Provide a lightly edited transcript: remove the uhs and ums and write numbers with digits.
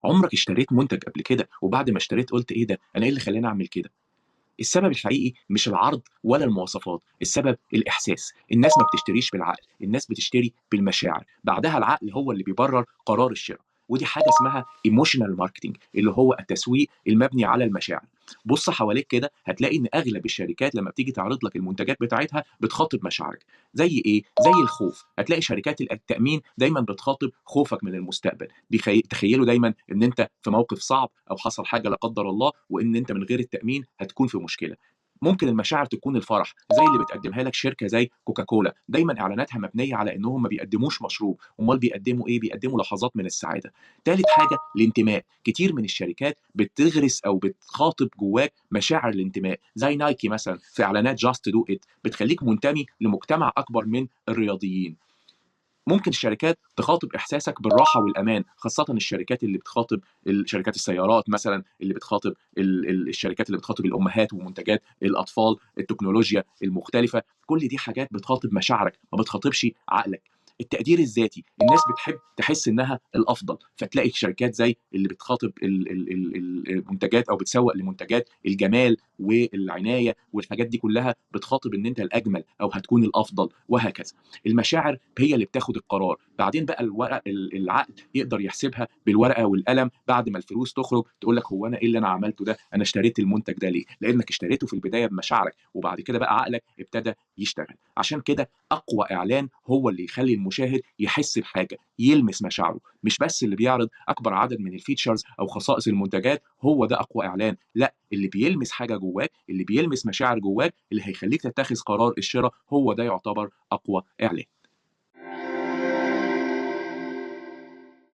عمرك اشتريت منتج قبل كده وبعد ما اشتريت قلت ايه ده، انا ايه اللي خلاني اعمل كده؟ السبب الحقيقي مش العرض ولا المواصفات، السبب الإحساس. الناس ما بتشتريش بالعقل، الناس بتشتري بالمشاعر، بعدها العقل هو اللي بيبرر قرار الشراء. ودي حاجة اسمها ايموشنال ماركتنج، اللي هو التسويق المبني على المشاعر. بص حواليك كده هتلاقي ان اغلب الشركات لما بتيجي تعرض لك المنتجات بتاعتها بتخاطب مشاعرك. زي ايه؟ زي الخوف. هتلاقي شركات التأمين دايما بتخاطب خوفك من المستقبل، تخيلوا دايما ان انت في موقف صعب او حصل حاجه لا قدر الله، وان انت من غير التامين هتكون في مشكله. ممكن المشاعر تكون الفرح، زي اللي بتقدمها لك شركه زي كوكاكولا، دايما اعلاناتها مبنيه على انهم ما بيقدموش مشروب، امال بيقدموا ايه؟ بيقدموا لحظات من السعاده. ثالث حاجه الانتماء. كتير من الشركات بتغرس او بتخاطب جواك مشاعر الانتماء، زي نايكي مثلا في اعلانات جاست دو ات، بتخليك منتمي لمجتمع اكبر من الرياضيين. ممكن الشركات تخاطب احساسك بالراحه والامان، خاصه الشركات اللي بتخاطب شركات السيارات مثلا، اللي بتخاطب الشركات اللي بتخاطب الامهات ومنتجات الاطفال، التكنولوجيا المختلفه. كل دي حاجات بتخاطب مشاعرك، ما بتخاطبش عقلك. التقدير الذاتي، الناس بتحب تحس انها الافضل، فتلاقي شركات زي اللي بتخاطب المنتجات او بتسوق لمنتجات الجمال والعنايه والحاجات دي كلها، بتخاطب ان انت الاجمل او هتكون الافضل وهكذا. المشاعر هي اللي بتاخد القرار، بعدين بقى الورق العقل يقدر يحسبها بالورقه والقلم بعد ما الفلوس تخرج، تقول لك هو انا ايه اللي انا عملته ده؟ انا اشتريت المنتج ده ليه؟ لانك اشتريته في البدايه بمشاعرك، وبعد كده بقى عقلك ابتدى يشتغل. عشان كده اقوى اعلان هو اللي يخلي المشاهد يحس بحاجه، يلمس مشاعره، مش بس اللي بيعرض اكبر عدد من الفيتشرز او خصائص المنتجات هو ده اقوى اعلان، لا، اللي بيلمس حاجه جواك، اللي بيلمس مشاعر جواك، اللي هيخليك تتخذ قرار الشراء، هو ده يعتبر اقوى اعلان.